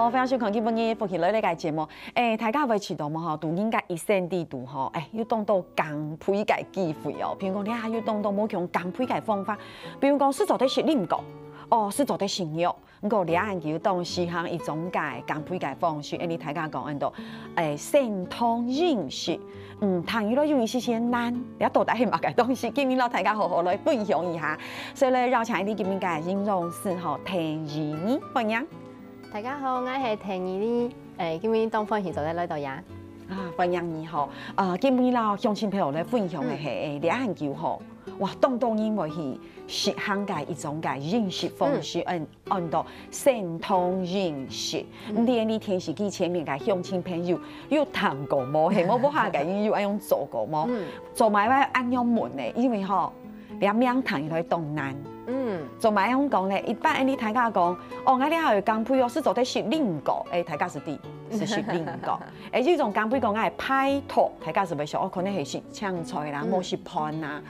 非常收看今日福气类呢个节目，大家会知道嘛吼，杜应该一生地度吼，要当到降配个机会哦。譬如讲，你要当到冇用降配个方法，比如讲是做啲食啉过，是做啲性药，唔你研究当时行一种个降配个方式，你大家讲按到，生酮饮食，糖鱼类用一些些难，你到底系乜嘅东西？今日老大家好好来分享一下，所以咧，邀请你今日嘅形容师吼，田怡妮，欢迎。大家好，我係田怡妮，今日當分享就喺呢度呀。歡迎你吼！今日啦，鄉親朋友咧分享嘅係你研究吼，哇，當然會去食香嘅一種嘅飲食方式，按到生酮飲食。你天時機前面嘅鄉親朋友有談過冇？係冇下嘅有按樣做過冇？做埋話按樣問嘅，因為吼，兩樣糖來動難。做埋樣講咧，一般你大家講，我哋係降配哦，是做啲食零個，大家是啲是食零個，呢種降配講係派托，大家是咪想？可能係食青菜啦，冇食盤啦，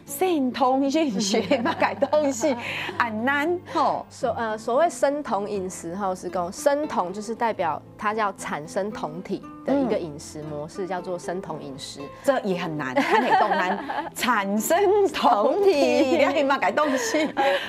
生酮飲食乜嘅東西，很難吼。所謂生酮飲食吼，是講生酮就是代表它叫產生酮體的一個飲食模式，叫做生酮飲食。這也很難，很難產生酮體，你係乜嘅東西？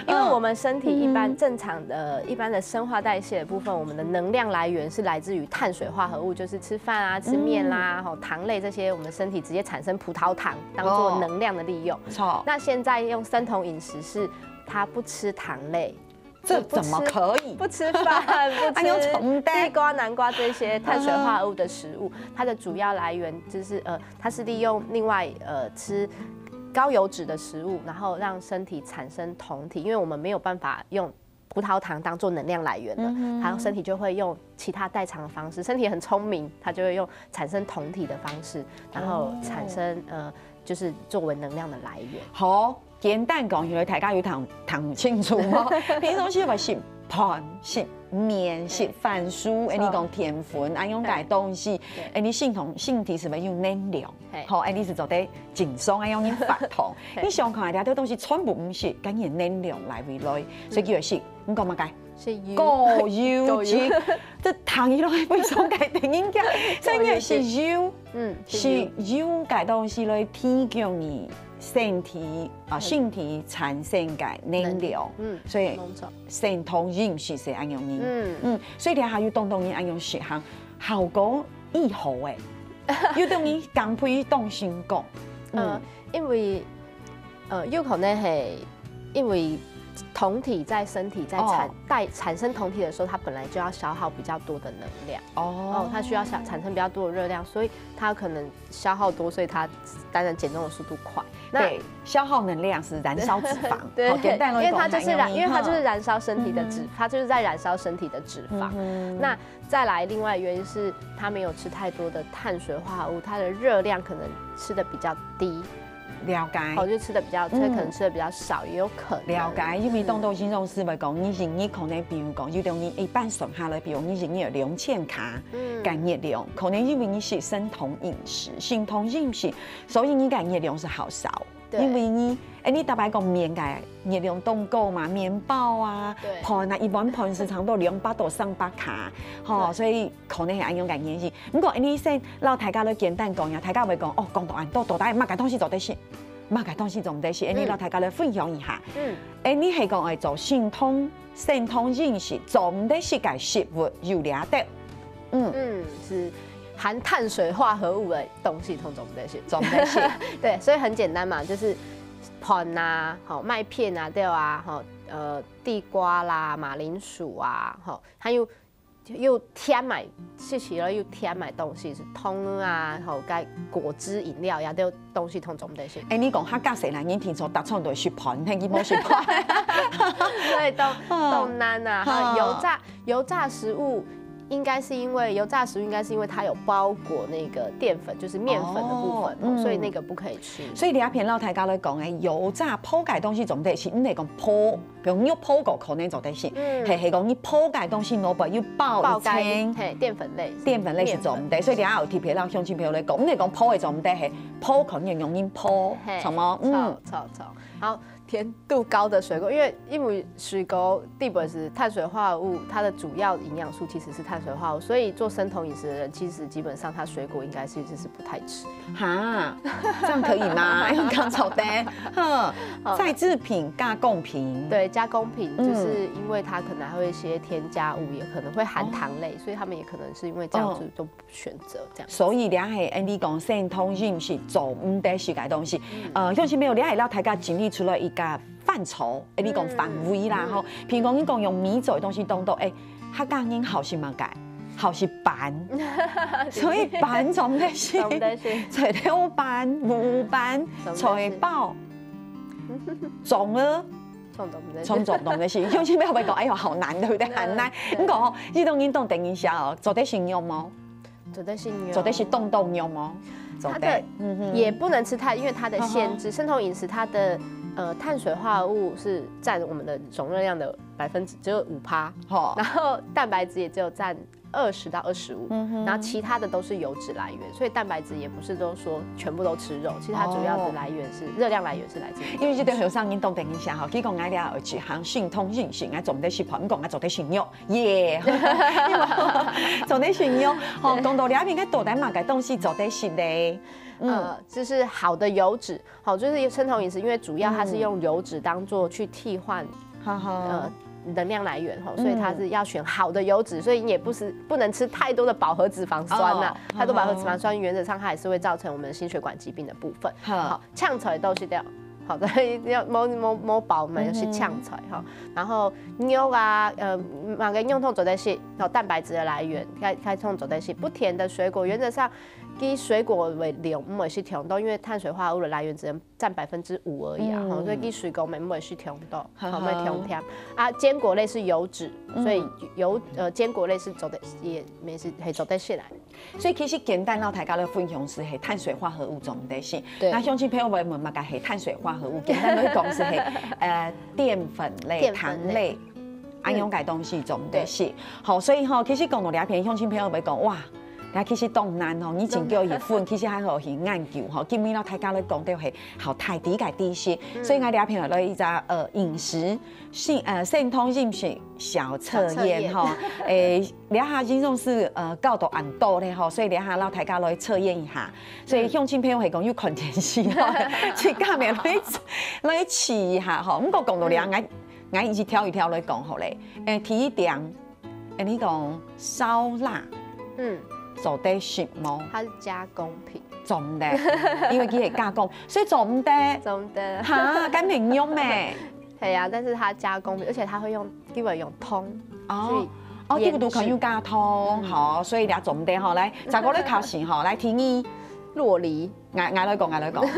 因為我們身體一般正常的、一般的生化代謝的部分，我們的能量來源是來自於碳水化合物，就是吃飯啊、吃麵啦、糖類這些，我們的身體直接產生葡萄糖當做能量的利用。那現在用生酮飲食是，它不吃糖類。這怎麼可以？不吃飯，不吃地瓜、南瓜這些碳水化合物的食物，它的主要來源就是它是利用另外吃高油脂的食物，然後讓身體產生酮體，因為我們沒有辦法用葡萄糖當做能量來源了，然後身體就會用其他代償的方式，身體很聰明，它就會用產生酮體的方式，然後產生就是作為能量的來源。好。簡單講，原來大家要談清楚嘛。平常時話食盤、食麵、食飯酥，你講澱粉，按樣嘅東西，你身體是咪要能量？好，你是做啲健康，按樣發糖。你想看下啲東西全部唔食，梗係能量來回來，所以叫做食。你講乜解？高油脂，即糖魚類非常嘅定應嘅，所以是油，是油嘅東西來提供你。身體產生嘅能量，所以生酮飲食是按樣嘢，所以你係要當你按樣食行，效果以好誒，要當你降配當成功，因為有可能係因為酮體在身體在產生酮體的時候，它本來就要消耗比較多的能量，它需要產生比較多的熱量，所以它可能消耗多，所以它當然減重的速度快。對，消耗能量是燃燒脂肪，對，因為它就是燃燒身體的脂，它就是在燃燒身體的脂肪。那再來另外原因是它沒有吃太多的碳水化合物，它的熱量可能吃得比較低。了解，就吃的比較，可能吃的比較少，也有可能。了解，因為當到形容師咪講，你人你可能比如講，要當你一般上下來，比如你人有2000卡嘅熱量，可能因為你是生酮飲食，所以你嘅熱量是好少。因為你大概講麵嘅熱量都夠嘛，麵包啊，盤啊，一碗盤是差不多200到300卡，所以可能係按樣嘅原因。不過你先讓大家都簡單講下，大家會講講到到底乜嘅東西做得食，乜嘅東西做唔得食，你讓大家嚟分享一下。你係講係做生酮飲食，做唔得食嘅食物有兩得。是。含碳水化合物的東西通總不得食，總不得食。對，所以很簡單嘛，就是盤啊，麥片啊，對啊，地瓜啦、馬鈴薯啊，還有添埋，食起來又添埋東西，是湯啊，該果汁飲料呀，啲東西通總不得食。你講客家細人，你聽說搭廠都食盤，聽見冇食盤，所以都難啊，油炸食物。应该是因为油炸食物，应该是因为它有包裹那个淀粉，就是面粉的部分，所以那个不可以吃。所以你阿片老太家咧讲诶，油炸铺盖东西总得是，唔係講鋪，比如你鋪個可能就得是，係講你鋪蓋東西攞要包一層，係澱粉類，澱粉類是做唔得，所以你阿有貼片老鄉親朋友咧講，唔係講鋪嘅做唔得，係鋪可能用因鋪，什麼？炒，好。甜度高的水果，因为水果地本是碳水化合物，它的主要营养素其实是碳水化合物，所以做生酮饮食的人，其实基本上他水果应该是不太吃。哈，这样可以吗？用刚炒的，再制品加工品，对，加工品就是因为它可能还会一些添加物，也可能会含糖类，所以他们也可能是因为这样子都选择这样。所以你係你講生酮飲食做唔得食嘅東西，鄉親朋友，你係老大家整理出來一個範疇，你講範圍啦，吼，譬如講你講用米做嘅東西當到，較講應好是乜嘅？好是飯，所以飯總得是，菜頭飯、魚飯、菜包、粽啊。創作動的是，鄉親朋友會講，哎呦，好難，對不對？很難。你講，呢種運動等一下哦，做得行用嗎？做得行用，做得是動用嗎？它的也不能吃太，因為它的限制，生酮飲食它的碳水化合物是佔我們的總熱量的只有5%，然後蛋白質也只有佔20到25%，然後其他的都是油脂來源，所以蛋白質也不是都說全部都吃肉，其實它主要的來源是熱量來源是來自於。因為這對後生運動等一下吼，佢講嗌了去行性通性性，嗌做唔得食盤，講嗌做得食肉，耶，做得食肉，吼，講到兩邊嘅多啲嘛嘅東西做得食咧。就是好的油脂，好，就是生酮飲食，因為主要它是用油脂當做去替換，能量來源所以它是要選好的油脂，所以你也不能吃太多的飽和脂肪酸呐，太多飽和脂肪酸原則上它也是會造成我們心血管疾病的部分。好，嗆菜都是掉。好的，要冇飽嘛，就是嗆菜哈。然後牛啊，哪個用通做的是，然後蛋白質的來源，該通做的是不甜的水果，原則上以水果為零，唔會是甜到，因為碳水化合物的來源只能佔5%而已啊，所以以水果唔會是甜到，唔會甜甜。啊，堅果類是油脂，所以堅果類是做的也沒是係做得起來。所以其實簡單老大家的分享是係碳水化合物做唔得先，那鄉親朋友們嘛個係碳水化合物，簡單來講是係澱粉類、糖類，安樣嘅東西做唔得先。好，所以吼，其實講到兩篇鄉親朋友會講哇。其實當然吼，你真叫熱粉，其實還好去研究吼。今日老大家咧講到係好太低嘅知識，所以我兩篇來一個飲食生酮飲食小測驗吼。兩下應種是高度按多咧吼，所以兩下老大家來測驗一下。所以鄉親朋友係講要看電視吼，即下面來試一下吼。咁個講到兩我一直挑一挑來講好咧。第一點，你講燒臘，做得食冇？它是加工品，做唔得，因為佢係加工，所以做唔得。做唔得嚇，咁平庸咩？係啊，但是它加工品，而且它會用，因為用湯。呢個都可以用加湯，好，所以你做唔得嗬。來，就嗰啲考試嗬，來聽伊酪梨，嗌來講，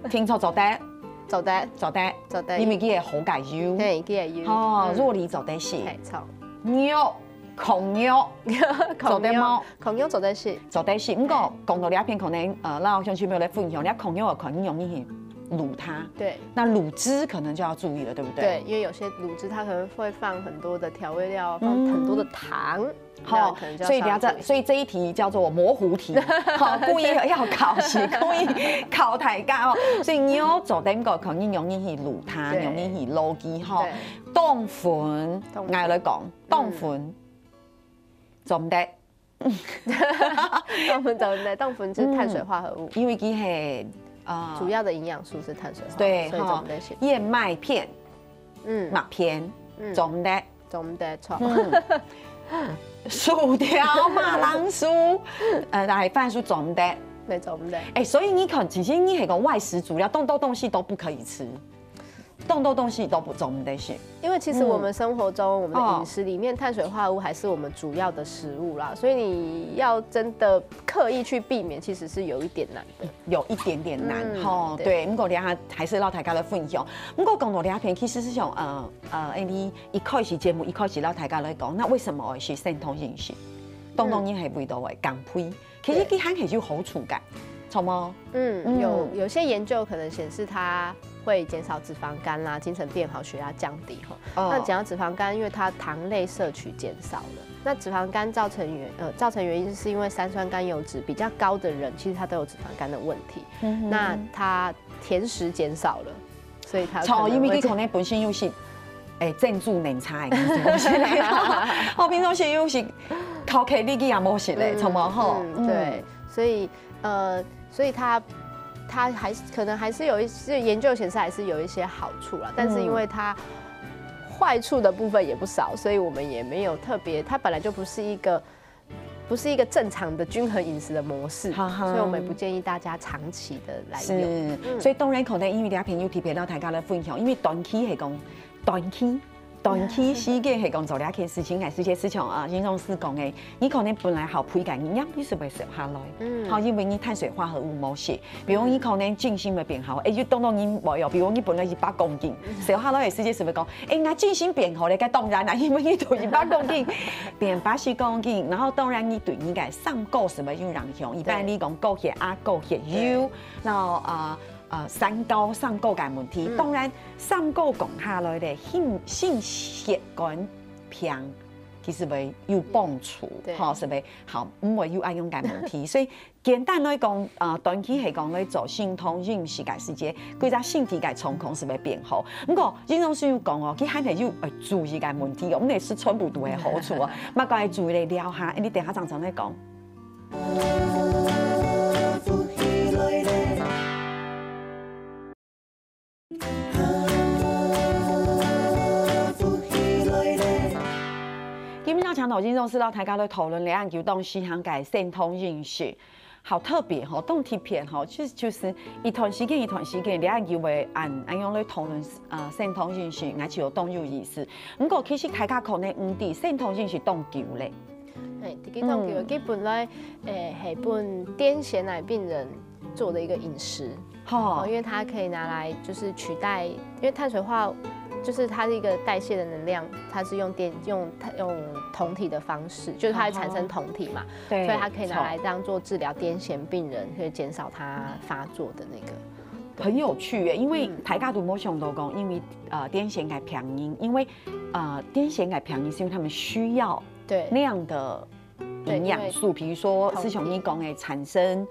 聽錯做得，做得，因為佢係好解油，對，佢係油。哦，酪梨做得是，係錯。肉。孔肉做得冇？孔肉做得是，做得是。不過講到呢一篇可能老鄉親朋友來分享，你孔肉可能容易去滷它。對。那滷汁可能就要注意了，對不對？對，因為有些滷汁它可能會放很多的調味料，放很多的糖。好，所以這一題叫做模糊題，好，故意要考試，故意考大家哦。所以牛做得個可能容易去滷它，容易去撈機哈。凍粉，嗌來講凍粉。做唔得，凍粉做唔得，凍粉是碳水化合物，因為佢係主要的營養素是碳水化合物，對，所以做唔得。燕麥片，麥片，做唔得，做唔得錯。薯條、馬鈴薯，但係番薯做唔得，你做唔得。所以你其實你係個外食主料，東西都不可以吃。动多东西都不重的是，因为其实我们生活中，我们的饮食里面碳水化合物还是我们主要的食物啦，所以你要真的刻意去避免，其实是有一点难的，有一点点难哈。对，不过等下还是让大家来分享。不过讲到两片，其实是像你一开始节目一开始让大家来讲，那为什么是生酮饮食？当然你系味道会降配，其实佢还係有好處㗎，錯嗎？有些研究可能顯示它會減少脂肪肝啦，精神變好，血壓降低哈。那講到脂肪肝，因為它糖類攝取減少了，那脂肪肝造成原因是因為三酸甘油脂比較高的人，其實他都有脂肪肝的問題。那他甜食減少了，所以他因為佢可能本身又是珍珠奶茶的東西嚟，我平常時又是靠卡力嘅也冇食咧，錯嗎？哈，對，所以它還可能還是有一些研究顯示還是有一些好處啦，但是因為它壞處的部分也不少，所以我們也沒有特別，它本來就不是一個正常的均衡飲食的模式，所以我們也不建議大家長期的來用。所以當然可能因為呢一篇要特別讓大家來分享，因為短期係講短期時間係講做呢一件事情，係事像營養師講嘅，你可能本來好配嘅營養，你是會瘦下來，好，因為你碳水化合物冇食，比如你可能靜心會變好，就當然你冇有，比如你本來100公斤，瘦下來嘅時間是會講，我靜心變好咧，當然啦，因為你對100公斤變80公斤，然後當然你對你嘅三高是會有影響，一般你講高血壓、高血脂，然後三高嘅問題，當然三高講下來咧，心血管病其實會有幫助，好是咪？好，唔會有嗰種嘅問題，所以簡單來講，短期係講咧做生酮飲食嘅時間，佢隻身體嘅狀況是會變好。不過營養師要講哦，佢肯定要注意嘅問題，咁你是全部都係好處啊，乜個係注意嚟聊下，你等下陣陣嚟講。强头先生是到大家在讨论两岸就当西航改生酮饮食，好特别哈，动贴片哈，就是一段时间两岸就会按样来讨论生酮饮食，而且有动有意思。不过其实大家可能唔知生酮饮食当久咧。自己当久，基本来系本癫痫癌病人做的一个饮食，因为它可以拿来就是取代，因为碳水化。就是它是一个代谢的能量，它是用酮体的方式，就是它会产生酮体嘛，所以它可以拿来当做治疗癫痫病人，可以减少它发作的那个。很有趣耶，因为大家都冇想到讲，因为癫痫癌病人，因为癫痫癌病人是因为他们需要那样的营养素，比如说是像你讲的产生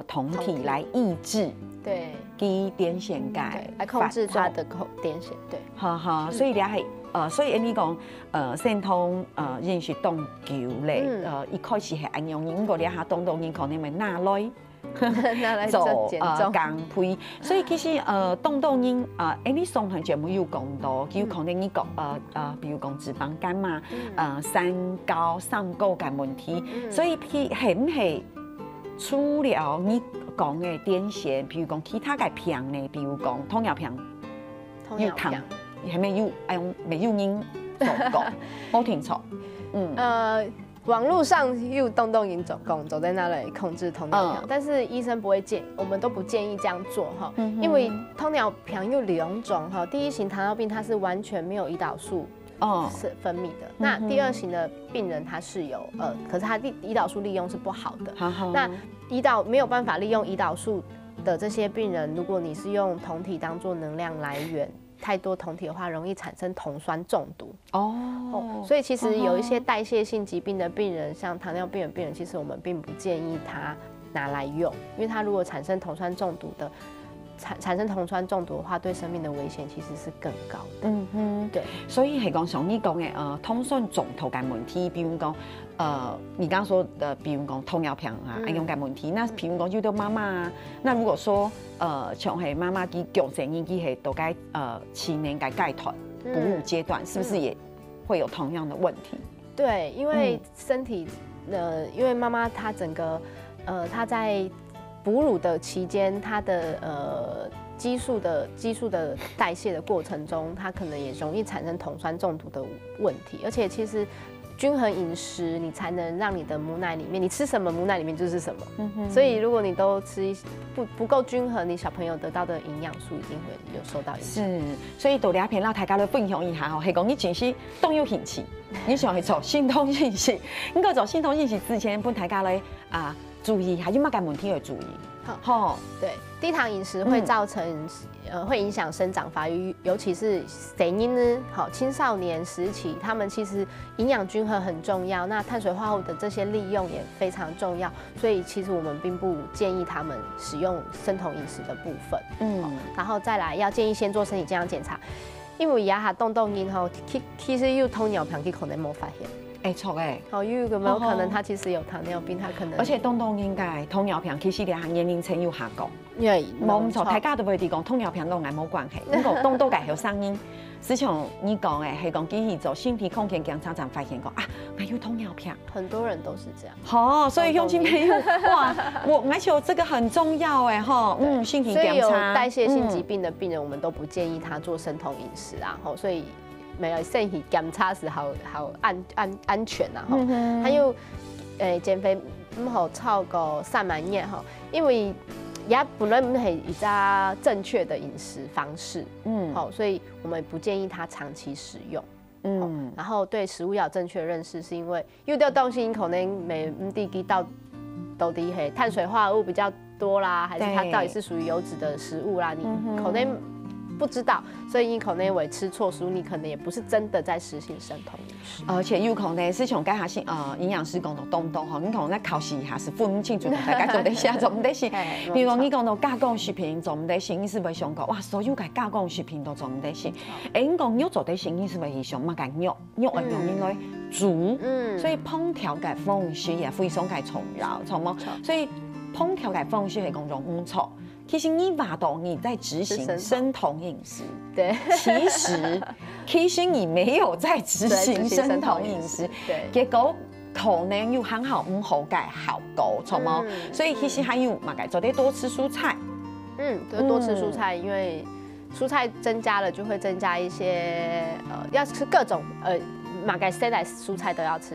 酮体来抑制。对，低癫痫感来控制它的癫痫，对，哈哈，所以你系所以你讲生酮饮食当久咧，一开始系按用英国你下当然可能咪拿来做减配，所以其实当然你上堂节目有讲到，有可能你讲比如讲脂肪肝嘛，三高嘅问题，所以係唔係除了你讲的癫痫，比如讲其他嘅病呢，比如讲糖尿病，有糖，係咪有沒有人做過？冇聽錯。網絡上有動因走在那裡控制糖尿病，但是醫生不會我們都不建議這樣做哈，因為糖尿病有2種哈，第一型糖尿病它是完全沒有胰島素。是分泌的。那第2型的病人他是有可是他胰島素利用是不好的。那沒有辦法利用胰島素的這些病人，如果你是用酮體當作能量來源，太多酮體的話，容易產生酮酸中毒。所以其實有一些代謝性疾病的病人，像糖尿病的病人，其實我們並不建議他拿來用，因為他如果產生酮酸中毒的。產生酮酸中毒的話，對生命的危險其實是更高的。對，所以係講像你講嘅酮酸中毒嘅問題，比如講你剛剛說的，比如講糖尿病啊，咁樣嘅問題。那比如講遇到媽媽啊，那如果說像係媽媽佢強成已經係到該7年該戒斷哺乳階段，是不是也會有同樣的問題？對，因為身體因為媽媽她整個她在哺乳的期間，它的激素的代谢的过程中，它可能也容易产生酮酸中毒的问题。而且其实均衡饮食，你才能让你的母奶里面，你吃什么母奶里面就是什么。所以如果你都吃不够均衡，你小朋友得到的营养素一定会有受到影响。是，所以多聊片让大家来分享一下吼，系讲你其实动有兴趣，你想去做心通饮食，你个做心通饮食之前，本大家来注意，还有乜嘅问题要注意。好，对，低糖饮食会造成会影响生长发育，尤其是谁呢？好，青少年时期，他们其实营养均衡很重要，那碳水化合物的这些利用也非常重要，所以其实我们并不建议他们使用生酮饮食的部分。然后再来要建议先做身体健康检查，因为牙下动因吼，其实有糖尿病，可能没发现。错诶，有没有可能他其实有糖尿病，他可能而且应该糖尿病其实咧年龄层有下降，因为冇错，大家都会讲糖尿病同癌冇关系，不过动该有声音。实际上你讲诶，系讲机器做身体空间检查才发现讲我有糖尿病，很多人都是这样。好，所以乡亲朋友，哇，而且这个很重要哎哈，身体检查。所以有代谢性疾病的病人，我们都不建议他做生酮饮食啊，所以。没有身体检查是好安全啊，还有减肥唔好超过3万日哈，因为也本来唔系一个正确的饮食方式，好，所以我们不建议他长期使用，然后对食物要有正确的认识，是因为有的东西可能没地基到底系碳水化合物比较多啦，还是它到底是属于油脂的食物啦，你可能。不知道，所以你可能会吃错食物，你可能也不是真的在实行生酮饮食。而且有可能是像刚才营养师讲到动吼，你可能在考试下是分不清楚大家做得下做唔得行。比如讲你讲到加工食品做唔得行，你是不想讲哇，所有嘅加工食品都做唔得行。你讲肉做得行，你是不是想乜嘅肉係用来煮？所以烹調嘅方式也非常嘅重要，錯嗎？所以烹調嘅方式係講用唔錯。其實你話到你在執行生酮飲食，對，其實你沒有在執行生酮飲食，結果可能有很好唔好嘅效果，錯嗎？所以其實還有嘛嘅，就得多吃蔬菜，多吃蔬菜，因為蔬菜增加了就會增加一些要吃各種马改塞奶蔬菜都要吃，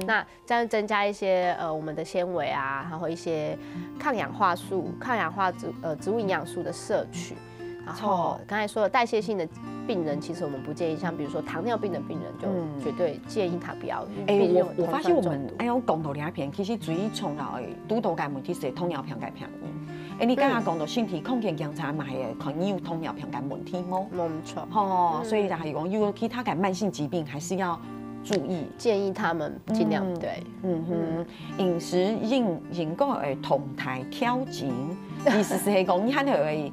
那这样增加一些我们的纤维啊，然后一些抗氧化素、植物营养素的摄取。然后刚才说的代谢性的病人，其实我们不建议，像比如说糖尿病的病人，就绝对建议他不要。我发现我们讲到两片，其实最重要的拄到嘅问题是糖尿病嘅病因。你刚刚讲到身体空间检查嘛，可能有糖尿病嘅问题冇？冇错。所以就係講有其他嘅慢性疾病，還是要注意。建議他們盡量對。飲食應該係同態調整，意思係講你肯定會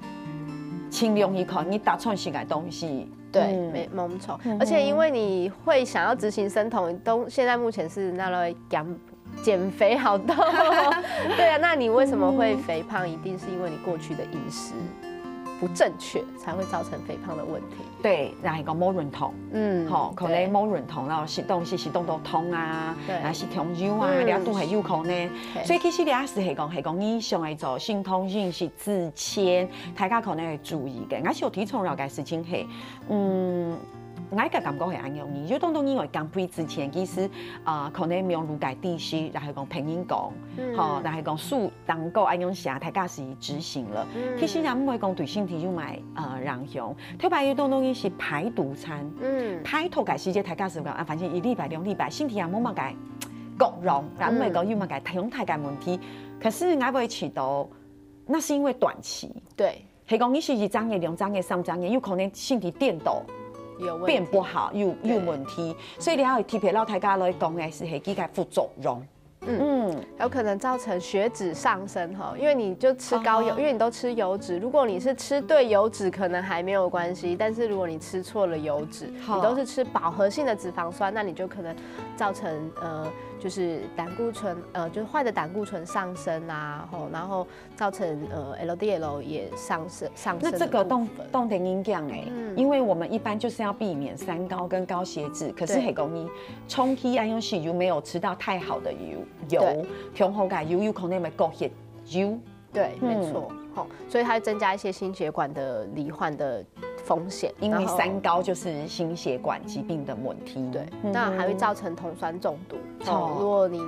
盡量去看你打算食嘅東西。对，沒錯。而且因為你會想要執行生酮，現在目前是那類減肥好多，對啊，那你為什麼會肥胖？一定是因為你過去的飲食不正確，才會造成肥胖的問題。對，然後講冇認同，可能冇認同，然後食東西食到痛啊，啊食糖油啊，你都係有可能。所以其實你也是係講你上嚟做生酮飲食之前，大家可能會注意嘅。我是有提倡了解事情係，我嘅感覺係咁樣，你就當因為減肥之前，其實可能沒有了解知識，然後講朋友講，然後講數當個咁樣寫，大家是執行了。其實人唔會講對身體有埋影響，特別要當是排毒餐，排毒嘅時節，大家是講反正1禮拜2禮拜，身體也冇乜嘅各樣，人唔會講有乜嘅體態嘅問題。可是我會知道，那是因為短期，對，係講你是1張嘅、2張嘅、3張嘅，有可能身體顛倒。變不好，有問題，所以你要特別老大家來講嘅是幾個副作用。有可能造成血脂上升哈，因為你就吃高油，因為你都吃油脂。如果你是吃對油脂，可能還沒有關係，但是如果你吃錯了油脂，你都是吃飽和性的脂肪酸，那你就可能造成就是膽固醇就是壞的膽固醇上升啊，然後造成LDL 也上升。那這個當然應講因為我們一般就是要避免三高跟高血脂，可是係講你充氣安用油沒有吃到太好的油，中好嘅油有可能咪高血油。对，没错。所以它会增加一些心血管的罹患的风险，因为三高就是心血管疾病的问题。对，那还会造成酮酸中毒。如果你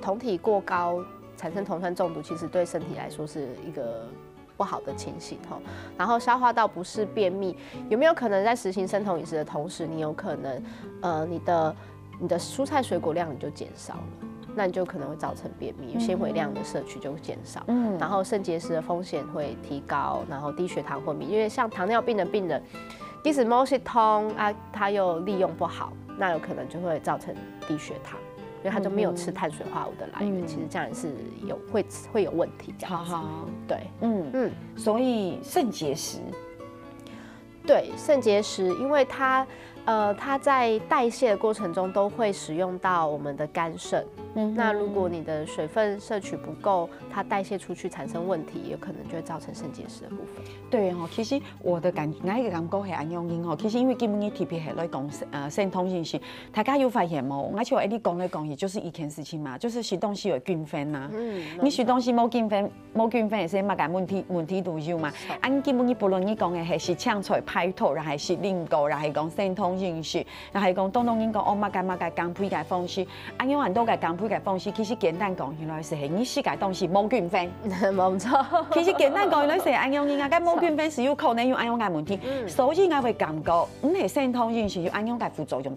酮体过高，产生酮酸中毒，其实对身体来说是一个不好的情形。然后消化道不适、便秘，有没有可能在实行生酮饮食的同时，你有可能你的蔬菜水果量你就减少了？那你就可能会造成便秘，纤维量的摄取就会减少，然后肾结石的风险会提高，然后低血糖昏迷，因为像糖尿病的病人，即使某些通啊，他又利用不好，那有可能就会造成低血糖，因为他就没有吃碳水化合物的来源，其实这样也是会有问题这样子。对，所以肾结石，对，肾结石，因为它在代谢的过程中都会使用到我们的肝肾。那如果你的水分摄取不够，它代谢出去产生问题，有可能就会造成肾结石的部分。对哈，其实我的感觉是安样因吼，其实因为基本你特别系来讲肾统饮食，大家有发现冇？而且你讲来讲去就是一件事情嘛，就是吃东西有菌粉呐。你吃东西冇菌粉也是嘛个问题都有嘛。按基本你不论你讲的是呛菜排头，然后是灵膏，然后讲肾统饮食，然后讲东因讲嘛个干配个方式，按样很多个干配个方式，其实简单讲起来是你食个东西冇菌粉。冇错，其实简单讲，你是安样啊，个冇菌粉是有可能有安样个问题，所以我会感觉，系肾统饮食有安样个副作用，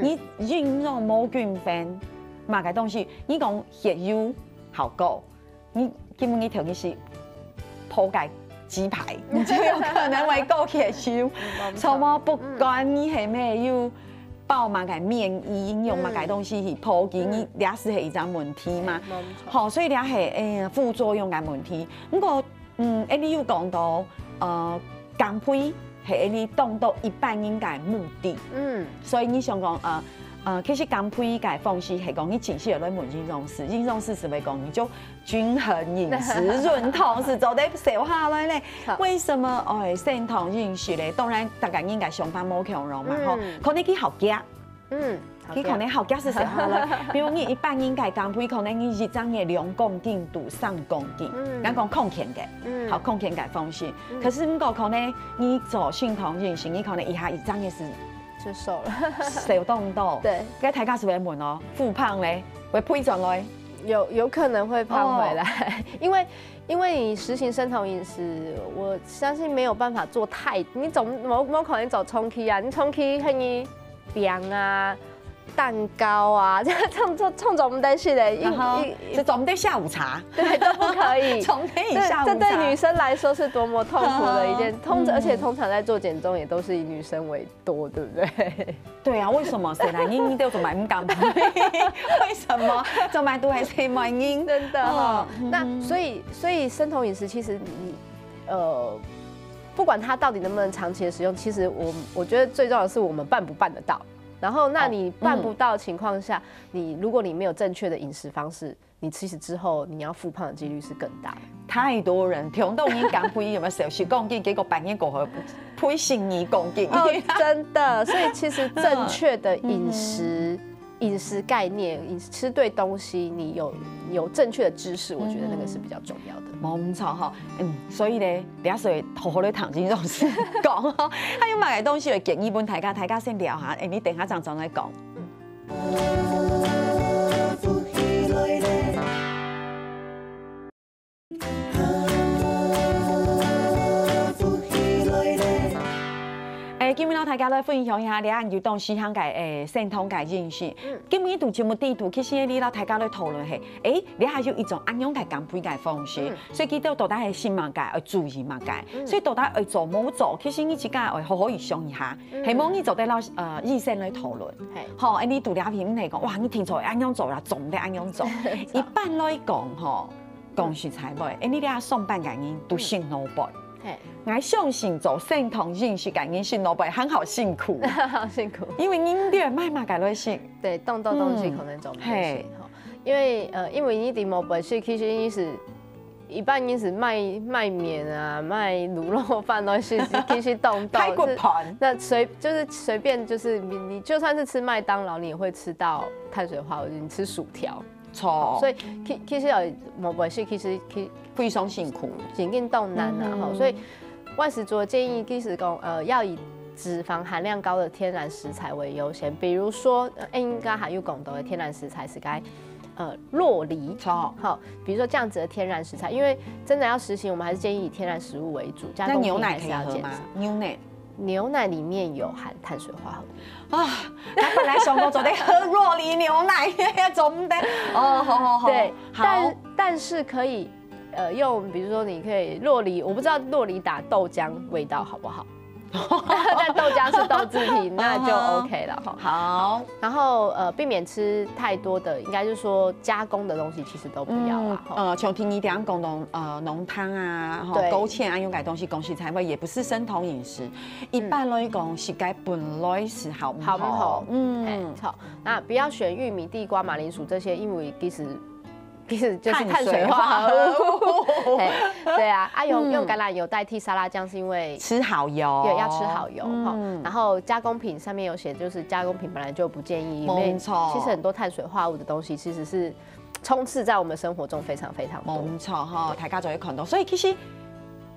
你用种冇菌粉，嘛个东西，你讲血油好够，你基本你条件是破解鸡排，你就有可能会够血油，什么不管你系咩油。爆嘛个面衣用嘛个东西去普及，你俩是系一张问题嘛？好，所以俩系副作用个问题。不过你有讲到减肥系你当到一般应该目的。所以你想讲其实减肥个方式系讲你前期有来问营养师，营养师是会讲你就均衡饮食、润同时做得瘦下来咧。为什么肾统饮食咧？当然大家应该上班冇强容嘛吼，可能去学家，佢可能学家是瘦下来。比如你一般应该减肥，可能你一张嘅2公斤到3公斤，咱讲控减嘅，好控减嘅方式。可是如果可能你做肾统饮食，你可能一下一张嘅是。就瘦了，瘦动动，对，该大家是会问哦，复胖嘞，会配转来，有可能会胖回来，因为你实行生酮饮食，我相信没有办法做太，你冇可能走冲气啊，你冲气很易饼啊。蛋糕啊，这冲总得是的，这总得下午茶，对，都不可以。总得以下午茶，这对女生来说是多么痛苦的一件，而且通常在做减重也都是以女生为多，对不对？对啊，为什么？谁来你都做买唔敢？为什么做买都还是买因？真的那所以生酮饮食其实不管它到底能不能长期的使用，其实我觉得最重要的是我们办不办得到。然后，那你办不到的情况下，如果你没有正确的饮食方式，你其实之后你要复胖的几率是更大的。太多人听到你减肥有没有10公斤，结果半年过后配成2公斤。真的，所以其实正确的饮食概念，吃对东西，你有正确的知识，我觉得那个是比较重要的。冇错哈，所以咧，俩水好好的谈这种事讲哈，还有买个东西会建议本大家先聊下，你等下再来讲。今日大家来分享一下，两岸有东西向嘅肾统嘅认识。今日度节目地图，其实你老大家来讨论係，你还有一种安样嘅减肥嘅方式，所以佢到底係先嘛嘅，要注意嘛嘅，所以到底要做冇做，其實你自家要好好去想一下，希望你做得到醫生來討論。好，你度兩片嚟講，哇，你聽錯安樣做啦，總得安樣做。一般來講，講實在袂，你哋上班嘅人都姓老闆。我相信做肾统饮食感应性老板很好辛苦，好辛苦，因为您对卖嘛改类型，对，动东西可能走不行，因为你啲冇本事，其实你是一般你是卖面啊，卖卤肉饭都是其实动排骨盘，那随便就是你就算是吃麦当劳，你也会吃到碳水化合物，你吃薯条。所以其實有冇本事，其實非常辛苦，紧紧动难啊，所以外食族的建议其实讲要以脂肪含量高的天然食材为优先，比如说应该还有讲到的天然食材是该酪梨，好，比如说这样子的天然食材，因为真的要实行，我们还是建议以天然食物为主，加工品还是要减少。牛奶里面有含碳水化合物啊，他本来想讲做得喝酪梨牛奶，总得哦，好，对，但是可以用，比如说你可以酪梨，我不知道酪梨打豆浆味道好不好。但豆浆是豆制品，那就 OK 了哈。好，然后避免吃太多的，应该就是说加工的东西，其实都不要啦。像听你这样讲浓汤啊，勾芡啊，用改东西供食材味也不是生酮饮食。一般来讲，是该本来是好不好？好。那不要选玉米、地瓜、马铃薯这些，因为其实就是碳水化合物，对啊，用橄榄油代替沙拉酱是因为吃好油，对，要吃好油然后加工品上面有写，就是加工品本来就不建议，因为其实很多碳水化合物的东西其实是充斥在我们生活中非常非常多。冇错哈，大家就会看到，所以其实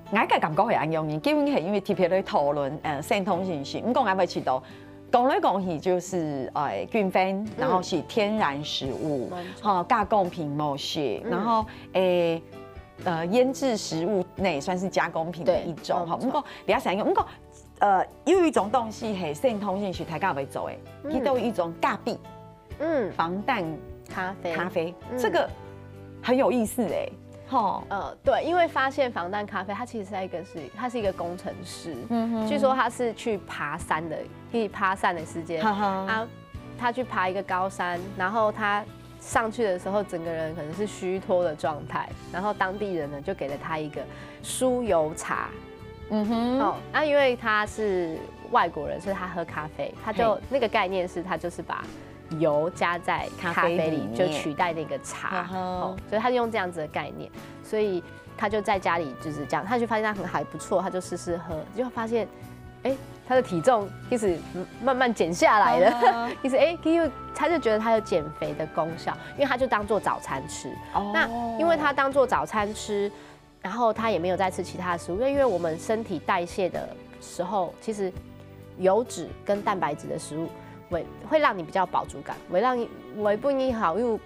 我嘅感覺係咁樣，基本係因為特別嚟討論生酮飲食，唔講啱咪知道。講來講去就是均分，然後是天然食物，加工品某些，然後醃製食物那也算是加工品的一種。哈，不過你要想用，不過有一種東西係生酮飲食大家會做誒，佢都有一種咖啡，防彈咖啡，這個很有意思誒。对，因为發現防彈咖啡，它其實它是一個工程師，據說他是去爬山的，爬山的時間啊，他去爬一個高山，然後他上去的時候，整個人可能是虛脫的狀態，然後當地人呢就給了他一個酥油茶，那因為他是外國人，所以他喝咖啡，他就那個概念是，他就是把油加在咖啡里，就取代那个茶，所以他用这样子的概念，所以他就在家里就是这样，他就发现他还不错，他就试试喝，就发现，他的体重开始慢慢减下来了，其实他就觉得他有减肥的功效，因为他就当做早餐吃。那因为他当做早餐吃，然后他也没有再吃其他的食物，因为我们身体代谢的时候，其实油脂跟蛋白质的食物。会让你比較飽足感，會本意好又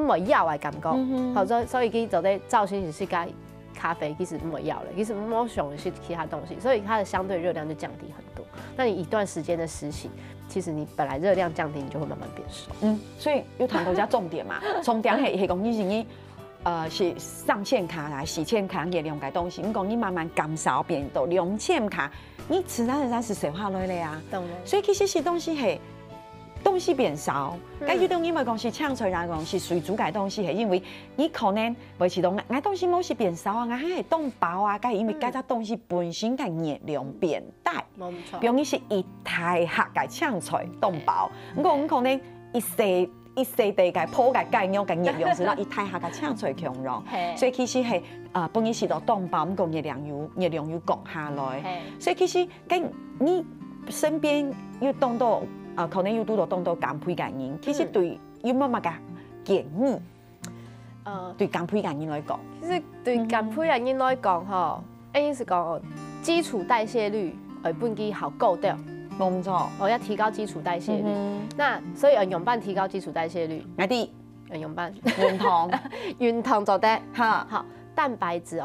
會要的感覺，所以佢就在造型是加咖啡，其實唔會要了，其實冇想是其他東西，所以它的相對熱量就降低很多。那你一段時間的實行，其實你本來熱量降低，你就會慢慢變瘦。所以要談到一重點嘛，重點係講以前你是上千卡啦、4千卡熱量嘅東西，你講你慢慢減少變到2000卡，你自然而然是消化落嚟啊。所以其實是東西係。東西變少，咁有啲因為講是搶出來講是水煮嘅東西，係因為你可能維持到我東西冇是變少啊，我係凍飽啊，咁因為嗰隻東西本身嘅熱量變大，比如你是一大客嘅搶出凍飽，我可能一細地嘅鋪嘅雞肉嘅熱量是啦，一大客嘅搶出強咯，所以其實係本來是到凍飽，咁熱量要降下來，所以其實跟你身邊要凍到。可能要拄到凍到減肥嘅人，其實對有乜嘅建議？對減肥嘅人來講，其實對減肥嘅人來講，意思講基礎代謝率本機好高掉，冇錯。要提高基礎代謝率。那所以用飯提高基礎代謝率，啱啲用飯原糖做得好，蛋白質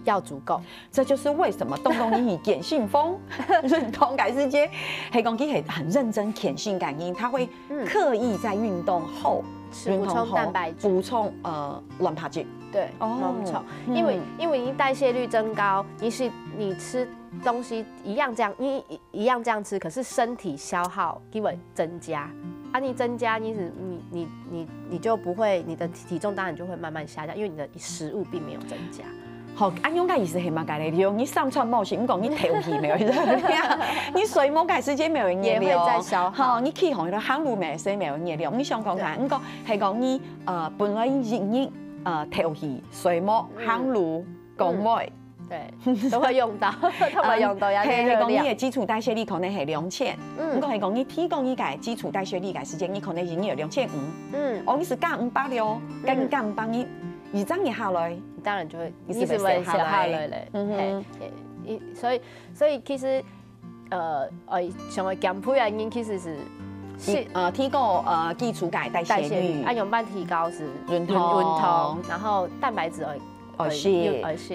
要足夠，這就是為什麼東東你鹼性風運動改時間，係講佢係很認真鹼性感應，他會刻意在運動後補充蛋白質，補充卵白質。對，沒錯，因為你代謝率增高，你吃東西一樣這樣，你一樣這樣吃，可是身體消耗基本增加。你增加，你就不會，你的體重當然就會慢慢下降，因為你的食物並沒有增加。好，用嘅意思係乜嘅咧？你上傳冇成講，你頭皮沒有熱量，你水冇改時間沒有熱量，也會在消耗。你起紅嘅行路沒水沒有熱量，你想講睇，講係講你本來你頭皮水冇行路講冇。對，都會用到，都會用到有啲熱量。係講你嘅基礎代謝率可能係2000，咁係講你提供你嘅基礎代謝率嘅時間，你可能已經有2500。你是加500了，加500你二张也下来，当然就会一直会写下来嘞。所以其实像个减肥的原因其实是提高基础钙代谢率，用半提高是润通，然后蛋白质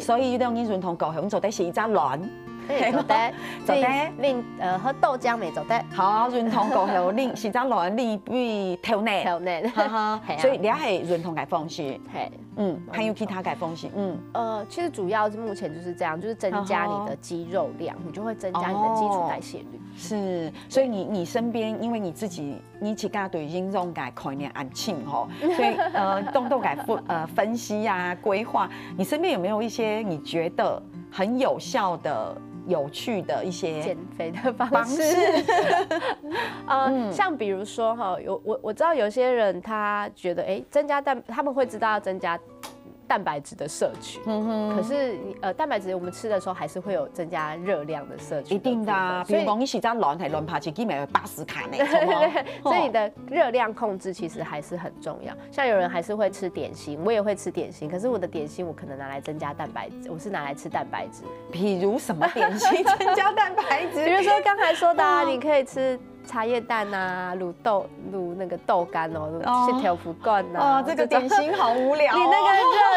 所以有啲润通高雄做的是一只卵。做得，另喝豆浆没做得。好，润通过后，另是只卵另比头内，所以你系润通嘅方式。还有其他嘅方式。其实主要是目前就是这样，就是增加你的肌肉量，你就会增加你的基础代谢率。是，所以你身边，因为你自己对运动嘅概念很清吼，所以动作嘅分析啊、规划，你身边有没有一些你觉得很有效的？有趣的一些减肥的方式，像比如说哈，我知道有些人他觉得增加他们会知道要增加蛋白质的摄取，可是蛋白质我们吃的时候还是会有增加热量的摄取，一定的啊。比如讲你是在卵爬起基本有80卡呢，所以你的热量控制其实还是很重要。像有人还是会吃点心，我也会吃点心，可是我的点心我可能拿来增加蛋白质，我是拿来吃蛋白质。比如什么点心增加蛋白质？比如说刚才说的，你可以吃茶叶蛋啊，卤那个豆干哦，吃条福罐啊。这个点心好无聊。你那个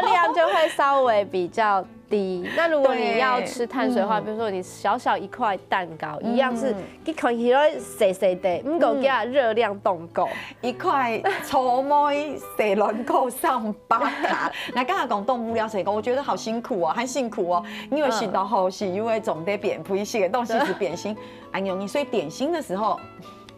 热量就会稍微比较低。那如果你要吃碳水化，比如说你小小一块蛋糕，一样是你看起来细细的，不够加热量冻够。一块粗妹细卵够上8卡。那刚才讲动无聊，谁讲？我觉得好辛苦哦，很辛苦哦，因为食到后是因为总得扁皮些东西是点心，很容易，所以点心的时候。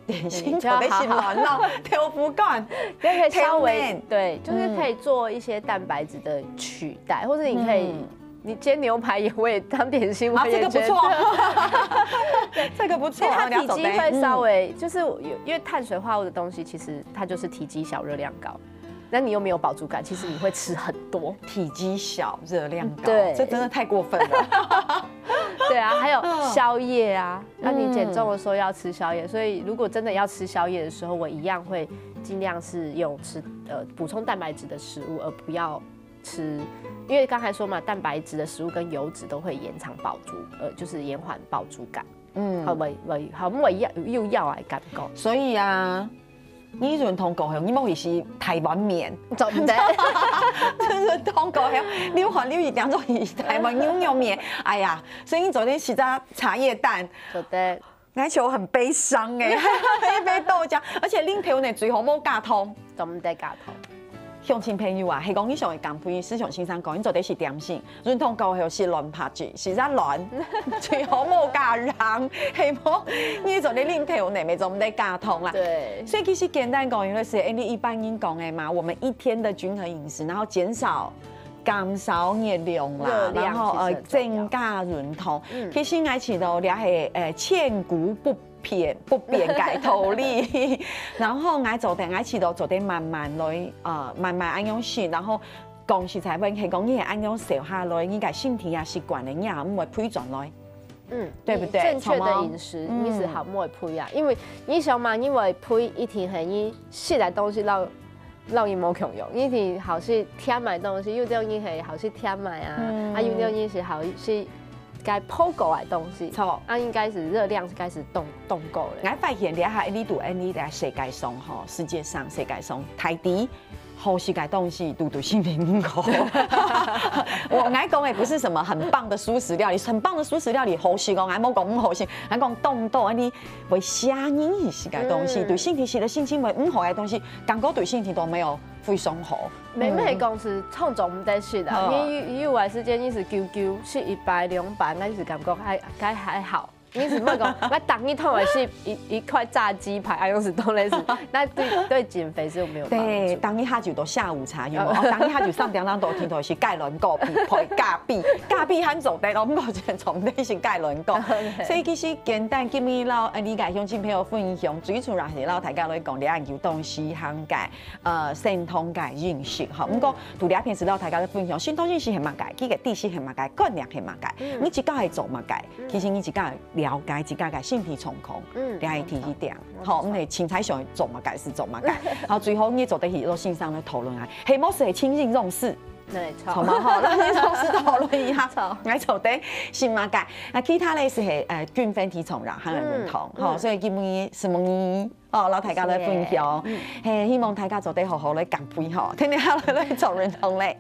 点心就得是卵咯，条福罐，就可以稍微对，就是可以做一些蛋白质的取代，或者你可以，你煎牛排也会当点心，我也觉得这个不错，这个不错，因为它体积会稍微就是因为碳水化合物的东西，其实它就是体积小，热量高。那你又没有饱足感，其实你会吃很多，体积小，热量高，对，这真的太过分了。对啊，还有宵夜啊，那你减重的时候要吃宵夜，所以如果真的要吃宵夜的时候，我一样会尽量是用吃补充蛋白质的食物，而不要吃，因为刚才说嘛，蛋白质的食物跟油脂都会延长饱足，就是延缓饱足感。好又要来感觉。所以啊。你润通高雄，你莫是台湾面，做唔得。润通高雄，你是当做是台湾牛肉面，哎呀，所以你昨天是只茶叶蛋，做得，那球很悲伤哎，一杯豆浆，而且恁条呢最好冇加通，做唔得加通。乡亲朋友啊，是讲你上会减肥，思想先生讲，你做的是点心，润通高雄是卵拍子，是只卵，最好冇加糖，系冇，你做的恁条呢，咪做唔得加通啦。对，所以其实简单讲，就是你一般人讲的嘛，我们一天的均衡饮食，然后减少热量啦，然后增加润通。其实爱吃到也系千古不变改头力，然后爱做点爱吃到做点慢慢来，慢慢按样食，然后讲实在问题讲，你系按样瘦下来，你个身体也习惯了，你也唔会肥转来。对不对？正确的饮食，你是好唔会肥啊，因为你想嘛，因为肥一天系你食来东西让伊冇共用，一天好是添买东西，有种伊系好是添买啊，有种伊是好是。该剖狗的东西，错，那应该是热量开始冻够了。我发现下你读你在世界上哈，世界上世界上台底好世界东西，都是民口。我爱讲的不是什么很棒的素食料理，很棒的素食料理好食讲，爱冇讲唔好食，爱讲冻豆你为虾仁世界东西，对身体食了心情为唔好的东西，感觉对身体都没有非常好。每公司创造唔得食啊，你有段时间你是久食100、200，那是感觉还好。你是莫讲，我当一通的是一块炸鸡排，用是都类似，那对减肥是有没有帮助？对，当一下就到下午茶，有冇？当一下就上点当都听到是芥伦果配咖啡很做得，我唔觉从底是芥伦果。所以其实简单今日老理解乡亲朋友分享，最主要是老大家来讲，你研究东西涵盖神通介认识哈。不过除了平时老大家来分享，神通认识系乜介，佢嘅知识系乜介，观念系乜介，你自家系做乜介，其实你自家了解自家嘅身体状况，你系提一点，好，我哋青菜上做乜介是做乜介，好，最后你做得起落线上的讨论啊，系冇是清净用事。臭嘛吼，咱先从石头论一下，来做的新马改。那其他咧是菌粉体虫啦，和人认同，吼，所以基本什么呢？哦，老大家来分享，嘿，希望大家做得好好来干杯吼，天天好来做认同咧。